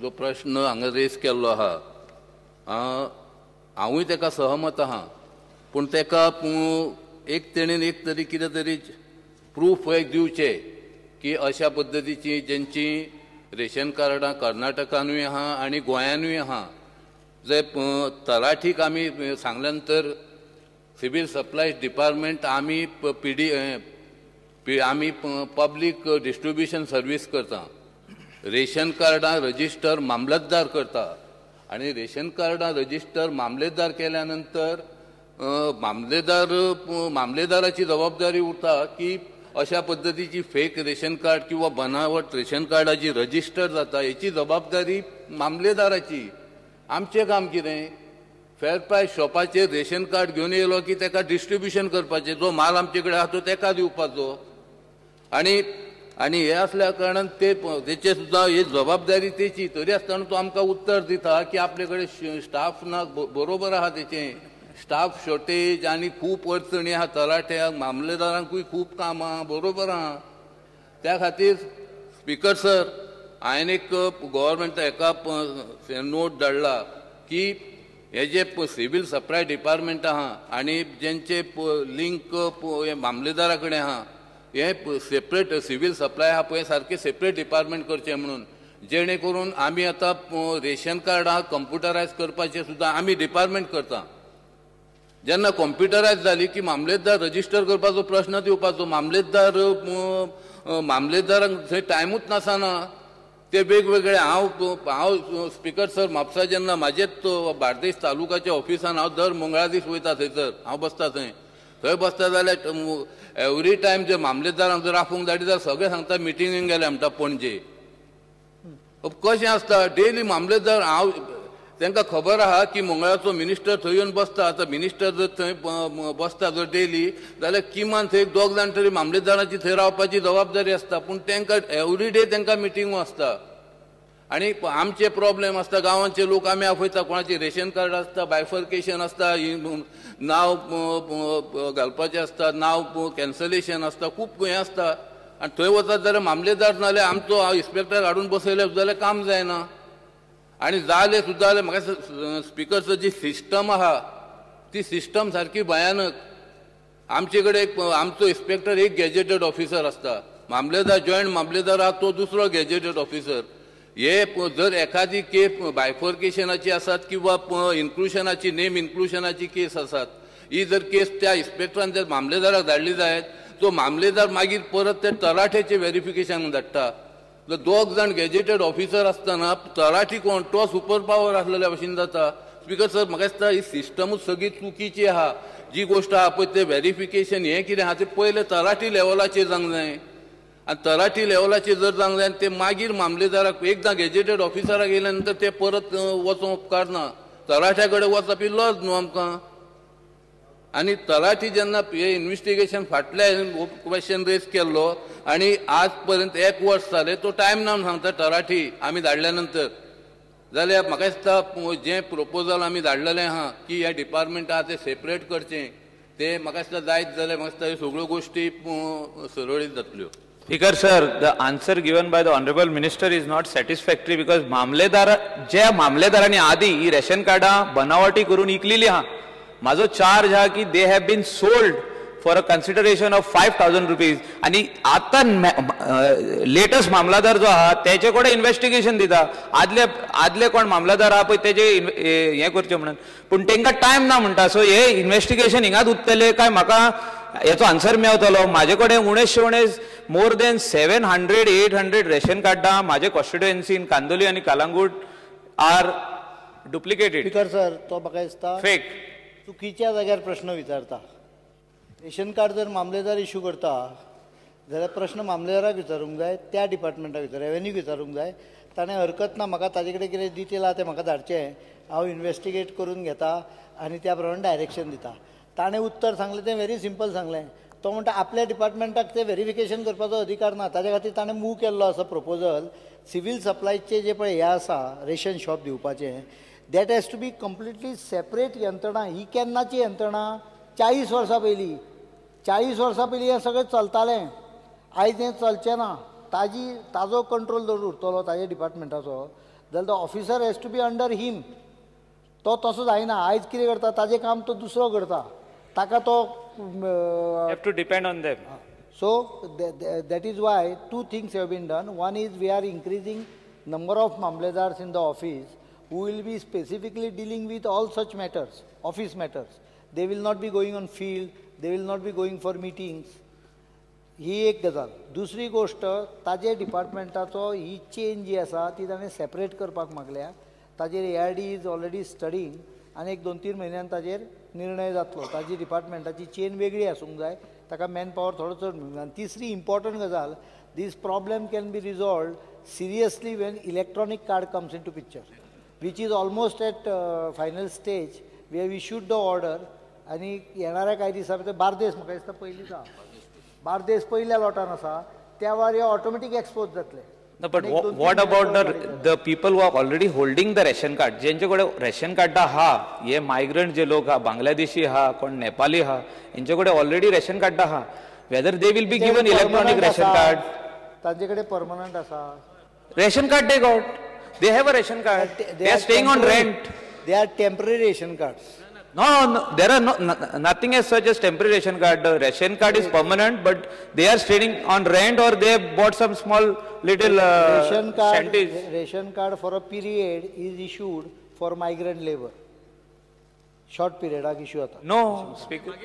जो प्रश्न हांगा रेज केल्लो आहा हांवूय तेका सहमत आहा, पूण तेका तेणेन एक तरी कितें तरी प्रूफ दिवचे की अशा पद्दतीची ज्यांची रेशन कार्डां कर्नाटकानूय आहा आनी गोंयानूय आहा, जे तलाठीक आमी सांगल्या नंतर सिव्हिल सप्लायज डिपार्टमेंट आमी आमी पब्लीक डिस्ट्रिब्युशन सर्वीस करता, रेशन कार्डां रजिस्टर मामलतदार करता आणि रेशन कार्डां रजिस्टर मामलेदार केल्या नंतर मामलेदाराची जबाबदारी उरता की अशा पद्धतीची फेक रेशन कार्ड किंवा बनावट रेशन कार्डाची रजिस्टर जाता याची जबाबदारी मामलेदाराची. आमचें काम कितें? फेर प्रायस शॉपाचेर रेशन कार्ड घेवन येयलो की तेका डिस्ट्रिब्युशन करपाचें, जो माल आमचे कडेन आहा तो तेका दिवपाचो. आणि हे असल्या कारणान तेचे सुद्दां ही जबाबदारी तेची. तरी आसतना तो आमकां उत्तर दिता की आपले कडेन स्टाफ ना. बरोबर आहा तेचें, स्टाफ शॉर्टेज आनी खूब अडचणी आहा तलाट्याक, मामलेदारांकूय खूब काम आहा, बरोबर आहा. त्या खातीर स्पीकर सर, हांवें एक गव्हर्मेंट एका नोट धाडला की हे जे सिव्हिल सप्लाय डिपार्टमेंट आहा आनी जेंचे लिंक मामलेदारा कडेन आहा, हे सेपरेट सिव्हिल सप्लाय आहा पळय सारखे सेपरेट डिपार्टमेंट करचे म्हणून, जेणे करून आमी आतां रेशन कार्ड आहा कंप्युटरायज करपाचे सुद्दां आमी डिपार्टमेंट करता. जेन्ना कंप्युटरायज जाली की मामलेदार रजिस्टर करपाचो प्रश्न येवपाचो. मामलेदारांक थंय टायमूच नासना. ते वेगवेगळे हांव स्पीकर सर म्हापसा जेन्ना म्हाजेच बार्देस तालुकाच्या ऑफिसान हांव दर मंगळा दीस वयता थंयसर, हांव बसता थंय बसता जाल्यार एवरी टायम जे मामलेदारांक जर आपूंक धाडी जाल्यार सगळे सांगता मिटिंगेक गेले म्हणटा पणजे. कशें आसता डेली मामलेदार तांकां खबर आहा की मंगळाचो मिनिस्टर थंय येवन बसता. आतां मिनिस्टर जर थंय बसता जर डेली जाल्यार किमान थंय दोग जाण तरी मामलेदाराची थंय रावपाची जबाबदारी आसता. पूण तांकां एवरी डे तांकां मिटिंगो आसता. आनी आमचे प्रॉब्लेम आसता, गांवांचे लोक आमी आपयता, कोणाची रेशन कार्ड आसता, बायफर्केशन आसता, नांव घालपाचें आसता, नांव कॅन्सलेशन आसता, खूब हें आसता. आनी थंय वतात जाल्यार मामलेदार नाल्यार आमचो इन्स्पेक्टर हाडून बसयले जाल्यार काम जायना. आनी जाले सुद्दां जाल्यार म्हाका स्पिकरचो जी सिस्टम आहा ती सिस्टम सारकी भयानक. आमचे कडेन आमचो इन्स्पेक्टर एक गॅजेटेड ऑफिसर आसता, मामलेदार जॉयंट मामलेदार आहा तो दुसरो गॅजेटेड ऑफिसर. हे जर एखादी केस बायफर्केशनाची आसात किंवा इन्क्लुशनाची नेम इन्क्लुशनाची केस आसात, ही जर केस त्या इन्स्पेक्टरान जर मामलेदाराक धाडली जायत, तो मामलेदार मागीर परत ते तलाठ्याचे व्हेरिफिकेशन धाडटा. जर दोग जाण गॅजेटेड ऑफिसर आसतना तलाठी कोण तो सुपर पावर आसलेल्या भशेन जाता. स्पीकर सर, म्हाका दिसता ही सिस्टमूच सगळी चुकीची आहा. जी गोष्ट आहा पळय ते व्हेरिफिकेशन हें कितें आहा ते पयले तलाठी लेवलाचेर जावंक जाय. आनी तलाठी लेवलाचेर जर जावंक जाय ते मागीर मामलेदाराक एकदां गॅजेटेड ऑफिसराक गेल्या नंतर ते परत वचोंक उपकार ना. तलाठ्या कडेन वचप ही लज न्हू आमकां. आनी तलाठी जेन्ना हे इन्व्हेस्टिगेशन फाटल्या क्वेश्चन रेज केल्लो आनी आज पर्यंत 1 वर्स जालें, तो टायम ना म्हणून सांगता तलाठी आमी धाडल्या नंतर. जाल्यार म्हाका दिसता जें प्रपोजल आमी धाडलेलें आहा की हे डिपार्टमेंट आहा ते सेपरेट करचें, ते म्हाका दिसता जायत जाल्यार म्हाका दिसता ह्यो सगळ्यो गोश्टी सुरळीत जातल्यो. Speaker sir, the answer given by the honorable minister is not satisfactory because मामलेदारांनी आदी ही रेशन कार्डां बनावटी करून इकलेली आहा. माझो चार्ज हा की they have been sold for a consideration of 5,000 rupees. आणि आता लेटेस्ट मामलादार जो आहा त्याचे कडेन इन्व्हेस्टिगेशन दिता. आदले कोण मामलादार आहा पळय तेजे हे करचे म्हणून, पूण तांकां टायम ना म्हणटा. सो हे इन्व्हेस्टिगेशन हिंगाच उरतले काय म्हाका याचो आन्सर मेळटलो. म्हाजे कडेन उणेशे मोर देन 700-800 रेशन कार्डां म्हाजे कॉन्स्टिट्युएन्सीन कांदोली आनी Calangute R duplicated. Speaker sir, तो म्हाका दिसता फेक चुकीच्या जाग्यार प्रश्न विचारता. रेशन कार्ड जर मामलेदार इश्यू करता जाल्यार प्रश्न मामलेदाराक विचारूंक जाय, त्या डिपार्टमेंटाक रेव्हेन्यूक विचारूंक जाय. ताणें हरकत ना म्हाका ताजे कडेन कितें डिटेल आहा तें म्हाका धाडचें, हांव इन्व्हेस्टिगेट करून घेता आनी त्या प्रमाणे डायरेक्शन दिता. ताणें उत्तर सांगलें तें व्हेरी सिंपल सांगलें. तो म्हणटा आपल्या डिपार्टमेंटाक ते व्हेरिफिकेशन करपाचो अधिकार ना, ताज्या खातीर ताणें मूव केल्लो असो प्रपोजल. सिव्हिल सप्लायचे जे पळय हे आसा रेशन शॉप दिवपाचें, that has to be completely separate यंत्रणा. ही केन्नाची यंत्रणा? 40 वर्सां पयलीं 40 वर्सां पयलीं हें सगळें चलतालें. आयज हें चलचें ना. ताजो कंट्रोल जर उरतलो ताज्या डिपार्टमेंटाचो जाल्यार the officer has to be under him. तो तसो जायना. आयज कितें करता ताजें काम तो दुसरो करता, ताका तो have to depend on them. So that is why two things have been done. One is we are increasing number of Mamledars in the office who will be specifically dealing with all such matters, office matters. They will not be going on field, they will not be going for meetings. ही एक गजाल. दुसरी गोष्ट, ताजे डिपार्टमेंटाचो ही chain जी आसा ती ताणें separate करपाक मागल्या. ताजेर ARD इज ऑलरेडी स्टडींग आनी एक 2-3 म्हयन्यान ताजेर निर्णय जातलो. ताजी डिपार्टमेंटाची चेन वेगळी आसूंक जाय, ताका मॅन पॉवर थोडो चड मेळूंक जाय. आनी तिसरी इम्पॉर्टंट गजाल, this problem can be resolved seriously when electronic card comes into picture, which is almost at final stage. We have issued the order आणि येणाऱ्या काही दिसा भितर बार्देस म्हाका दिसता पयलींच आहा, बार्देस पयल्या लॉटान आसा, त्या वेळार ऑटोमॅटीक एक्सपोज जातले. No, but what about the people who are already holding the ration card? ज्यांचे कडेन रेशन कार्ड हा, हे मायग्रंट जे लोक हा, बांगलादेशी हा, कोण नेपाली हा, यांचे कडेन ऑलरेडी रेशन कार्ड हा, whether they will be given electronic ration card? तांचे कडेन परमनंट आसा. Ration card they got. They have a ration card. They are staying on rent. They are temporary ration cards. No, there are nothing as such as temporary ration card. The ration card is permanent, but they are staying on rent or they have bought some small little shanties. Ration card for a period is issued for migrant labor. Short period issue आता. No, speaker.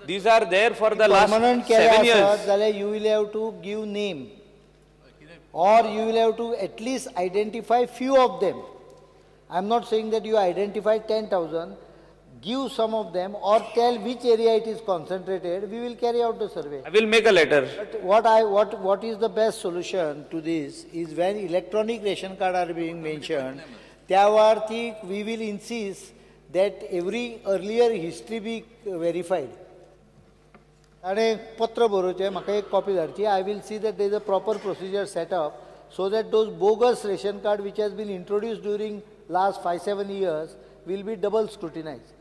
These are there for the last 7 years. You will have to give name, or you will have to at least identify few of them. I am not saying that you identify 10,000. Give some of them or tell which area it is concentrated. We will carry out the survey. I will make a letter. But what is the best solution to this is when electronic ration card are being mentioned, त्यावरती we will insist that every earlier history be verified. आणि पत्र बरोवचें, म्हाका एक copy धाडची. I will see that there is a proper procedure set up so that those bogus ration card which has been introduced during last 5-7 years will be double scrutinized.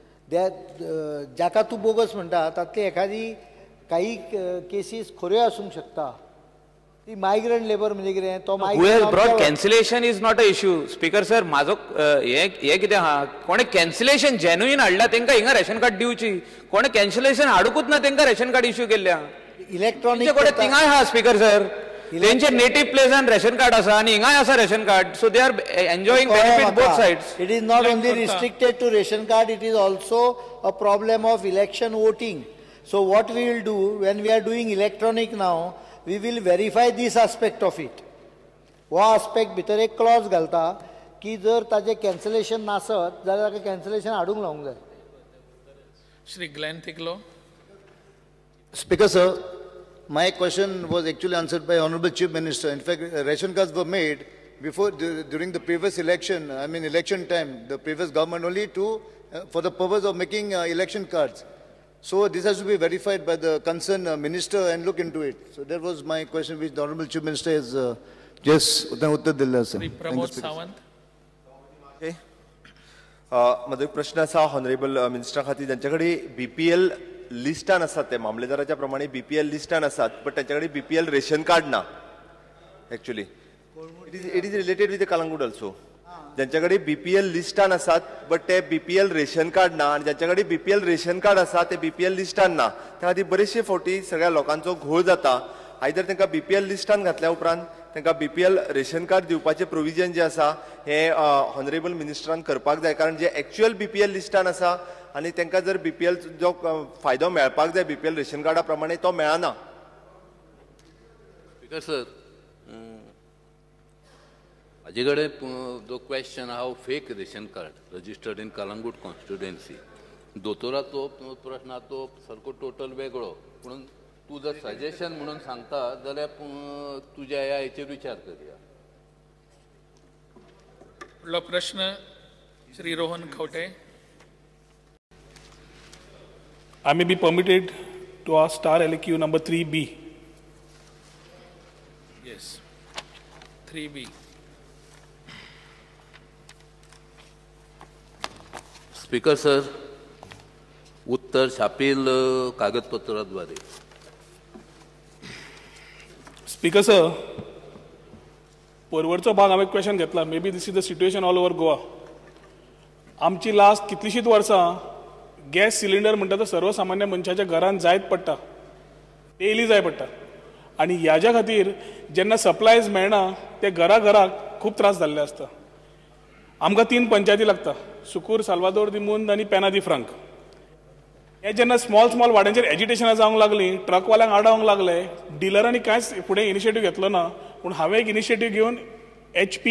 जाका तूं bogus म्हणटा तातली एखादी काही cases खऱ्यो आसूंक शकता. ती migrant labour म्हणजे कितें, तो who has brought cancellation is not a issue. Speaker sir, माझो हे कितें आहा, कोणे कॅन्सलेशन जेन्युइन हाडला तांकां हिंगा रेशन कार्ड दिवची, कोणे कॅन्सलेशन हाडूकूच ना तांकां रेशन कार्ड इश्यू केल्ल्या. इलेक्ट्रॉनिक कोणे थिंगाय आहा स्पीकर सर, त्यांचे नेटिव्ह प्लेसान रेशन कार्ड आसा आणि हिंगाय आसा ration card, so they are enjoying benefit both sides. It is not only restricted to ration card, it is also a problem of election voting. So what we will do when we are doing electronic now, we will verify this aspect of it. हो aspect भितर एक clause घालता की जर ताजे cancellation नासत जाल्यार ताका कॅन्सलेशन हाडूंक लावंक जाय. Shri Glenn Thiglo. Speaker sir, my question was actually answered by Honorable Chief Minister. In fact, ration cards were made before, during the previous election, I mean election time, the previous government only for the purpose of making election cards. So this has to be verified by the concerned minister and look into it. So that was my question which the Honorable Chief Minister has just uttar dilla sir. Shri Pramod Sawant. Okay. माझो एक प्रश्न आसा honourable मिनिस्टरा खातीर, ज्यांच्याकडे BPL लिस्टान आसात, ते मामलेदाराच्या प्रमाणे BPL लिस्टान आसात, बट त्यांच्याकडे BPL रेशन कार्ड ना. Actually it is related with the Calangute also. ज्यांच्याकडे BPL लिस्टान आसात बट ते BPL रेशन कार्ड ना, आणि ज्यांच्याकडे BPL रेशन कार्ड आसा ते BPL लिस्टान ना, त्या खातीर बरेचशे फावटी सगळ्या लोकांचो घोळ जाता. आयदर तांकां BPL लिस्टान घातल्या उपरांत तांकां BPL रेशन कार्ड दिवपाचें प्रोविजन जे आसा हे ऑनरेबल मिनिस्टरान करपाक जाय, कारण जे एक्चुअल BPL लिस्टान आसा आनी तांकां जर BPL जो फायदो मेळपाक जाय BPL रेशन कार्डा प्रमाणे तो मेळना. स्पीकर सर, म्हाजे कडेन जो क्वेश्चन आहा fake ration card registered in Calangute constituency, दोतोराचो प्रश्न आहा तो सारको टोटल वेगळो, पूण तूं जर सजेशन म्हणून सांगता जाल्यार तुज्या ह्या हेचेर विचार करया. फुडलो प्रश्न Shri Rohan Khaunte. I may be permitted to ask star LQ number 3B. Yes. 3B. Speaker sir, उत्तर छापील कागदपत्राद्वारे. Speaker sir, परवरचो भाग हांवें क्वेश्चन घेतला. May be this is the situation all over Goa. आमची लास्ट कितलीशींच वर्सां गॅस सिलिंडर म्हणटा तो सर्वसामान्य मनशाच्या घरांत जायत पडटा, डेली जाय पडटा. आनी ह्याच्या खातीर जेन्ना सप्लायज मेळना ते घराक खूब त्रास जाल्ले आसता. आमकां 3 पंचायती लागता, सुकूर, साल्वादोर दी मुंद आनी पेना दी फ्रांक. हे जेन्ना स्मॉल वाड्यांचेर एजिटेशनां जावंक लागलीं, ट्रकवाल्यांक आडावंक लागले, डिलरांनी कांयच फुडें इनिशिएटीव घेतलो ना. पूण हांवें एक इनिशिएटीव घेवन HP,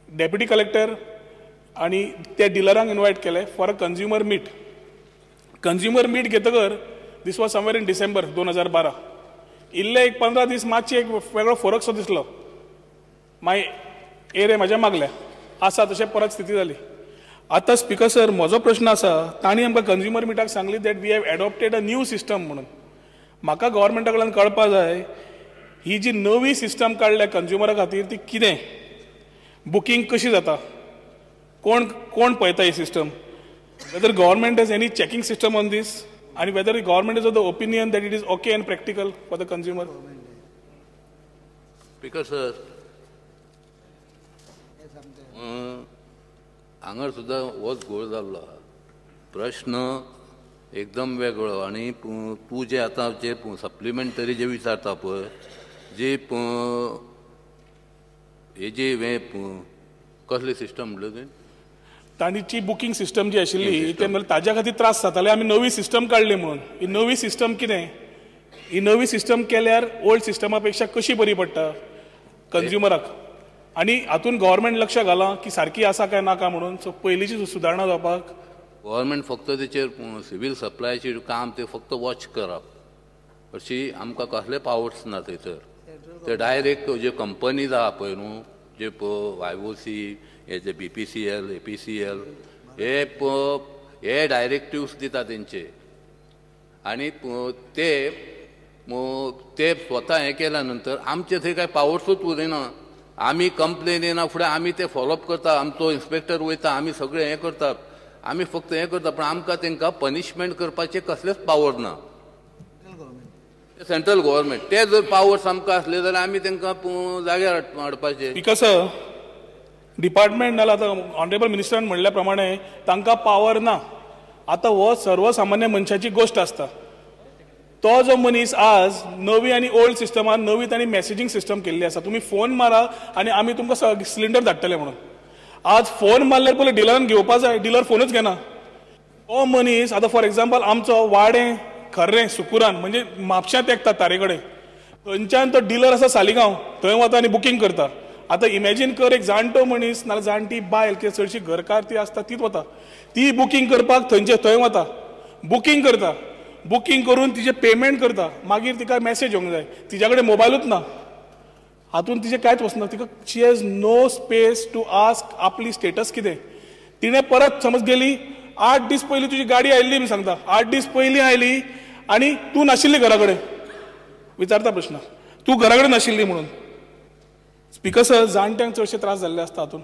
डेप्युटी कलेक्टर आनी त्या डिलरांक इन्वायट केले for a consumer meet. Consumer meet घेतकर this was somewhere in December 2012. इल्ले एक 15 दीस मातशें एक वेगळो फरक सो दिसलो. मागीर एरे म्हाज्या मागल्या आसा तशें परत स्थिती जाली. आतां स्पीकर सर, म्हजो प्रश्न आसा, तांणी आमकां कंज्युमर मिटाक सांगली that we have adopted a new system म्हणून. म्हाका गव्हर्मेंटा कडल्यान कळपा जाय ही जी नवी सिस्टम काडल्या कंज्युमरा खातीर ती कितें, बुकींग कशी जाता, कोण पळयता ही system, whether government has any checking system on this, आनी whether government is of the opinion that it is okay and practical for the consumer. Speaker sir, हांगर सुद्दां होच घोळ जाल्लो. प्रश्न एकदम वेगळो. आनी तूं जे आतां जे सप्लिमेंटरी जे विचारता पळय, जे हेजी कसली सिस्टम म्हणले तुवें, तांची बुकींग सिस्टम जी आशिल्ली ते म्हणल्यार ताज्या खातीर त्रास जाताले. आमी नवी सिस्टम काडली म्हणून. ही नवी सिस्टम कितें, ही नवी सिस्टम केल्यार ओल्ड सिस्टमा पेक्षा कशी बरी पडटा कंज्युमराक. आनी हातून गव्हर्मेंट लक्ष घाला की सारकी आसा काय नाका म्हणून. सो पयलींची सुदारणा जावपाक गव्हर्मेंट फक्त तेचेर सिवील सप्लायचेर काम ते फक्त वॉच करप, हरशी आमकां कसले पावर्स ना थंयसर. ते डायरेक्ट जे कंपनीज आहा पळय न्हू, जे YOC, हे जे BPCL, APCL, हे डायरेक्टिव्स दिता तेंचे. आनी ते स्वता हें केल्या नंतर आमचे थंय काय पावर्सूच उरना. आमी कंप्लेन येना फुडें आमी ते फॉलोअप करता, आमचो इन्स्पेक्टर वयता, आमी सगळें हें करतात, आमी फक्त हें करता. पण आमकां तांकां पनिशमेंट करपाचे कसलेच पावर ना. सेंट्रल गव्हर्मेंट ते जर पावर्स आमकां असले जाल्यार आमी तांकां जाग्यार हाडपाचे. बिकॉज डिपार्टमेंट नाल्यार आतां ऑनरेबल मिनिस्टरान म्हणल्या प्रमाणे तांकां पावर ना. आतां हो सर्वसामान्य मनशाची गोश्ट आसता. तो जो मनीस आज नवी आनी ओल्ड सिस्टमान नवी तांणी मॅसेजींग सिस्टम केल्ली आसा. तुमी फोन मारा आनी आमी तुमकां सिलिंडर धाडटले म्हणून. आज फोन मारल्यार पयलीं डिलरान घेवपा जाय, डिलर फोनूच घेना. तो मनीस आतां फॉर एग्जाम्पल आमचो वाडें खर्रें सुकुरान म्हणजे म्हापश्यां तेंकता तारे कडेन, थंयच्यान तो डिलर आसा सालिगांव, थंय वता आनी बुकींग करता. आतां इमॅजीन कर एक जाणटो मनीस नाल्यार जाणटी बायल किंवा चडशी घरकार ती आसता तीच वता, ती बुकींग करपाक थंय वता, बुकींग करता, बुकींग करून तिचे पेमेंट करता. मागीर तिका मॅसेज येवंक जाय, तिच्या कडेन मोबायलूच ना, हातून तिचे कांयच वचना. तिका she has no space to ask आपली स्टेटस कितें. तिणें परत समज गेली 8 दीस पयलीं तुजी गाडी आयिल्ली मी सांगता, 8 दीस पयलीं आयली आनी तूं नाशिल्ली घरा कडेन. विचारता प्रश्न, तूं घरा कडेन नाशिल्ली म्हणून. स्पीकर सर, जाणट्यांक चडशे त्रास जाल्ले आसता हातून.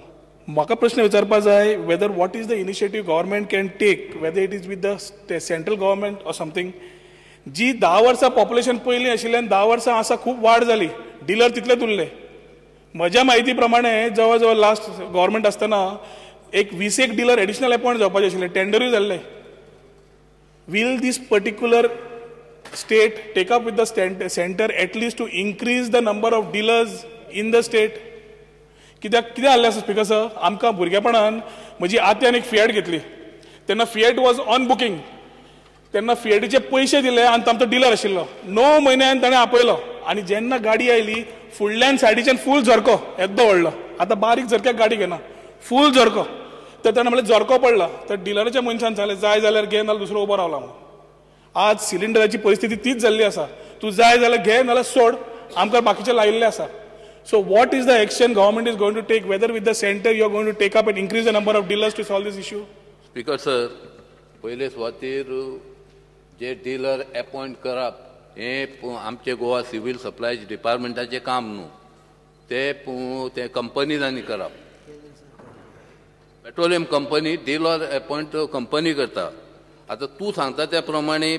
म्हाका प्रश्न विचारपा जाय whether what is the initiative government can take, whether it is with the central government or something. जी 10 वर्सां पॉप्युलेशन पयलीं आशिल्ल्यान 10 वर्सां आसा खूब वाड जाली, डिलर तितलेच उरले. म्हज्या म्हायती प्रमाणे जवळ जवळ लास्ट गव्हर्मेंट आसतना एक 20 डिलर एडिशनल अपॉइंट जावपाचे आशिल्ले, टेंडरूय जाल्ले. Will this particular state take up with the centre at least to increase the number of dealers in the state. कित्याक जाल्लें आसा स्पीकर सर, आमकां भुरगेपणान म्हजी आत्यान एक फिएट घेतली, तेन्ना फिएट वॉज ऑन बुकींग. तेन्ना फिएटीचे पयशे दिले आनी आमचो डिलर आशिल्लो, 9 म्हयन्यान ताणें आपयलो. आनी जेन्ना गाडी आयली फुडल्यान सायडीच्यान फूल झरको येद्दो व्हडलो. आतां बारीक झरक्याक गाडी घेना, फूल झरको. तर ताणें म्हणलें झरको पडला. तर डिलराच्या मनशान सांगलें जाय जाल्यार घे नाल्यार दुसरो उबो रावला म्हणून. आज सिलिंडराची परिस्थिती तीच जाल्ली आसा. तूं जाय जाल्यार घे नाल्यार सोड, आमकां बाकीचे लायिल्ले आसा. So what is the action government is going to take, whether with the center you are going to take up and increase the number of dealers to solve this issue? Speaker sir, पहिले सुवातेर जे dealer appoint करप हे आमचे Goa civil supplies डिपार्टमेंटाचे काम न्हू, ते कंपनीजांनी करप. Petroleum company dealer appoint company करता. आता तू सांगता त्या प्रमाणे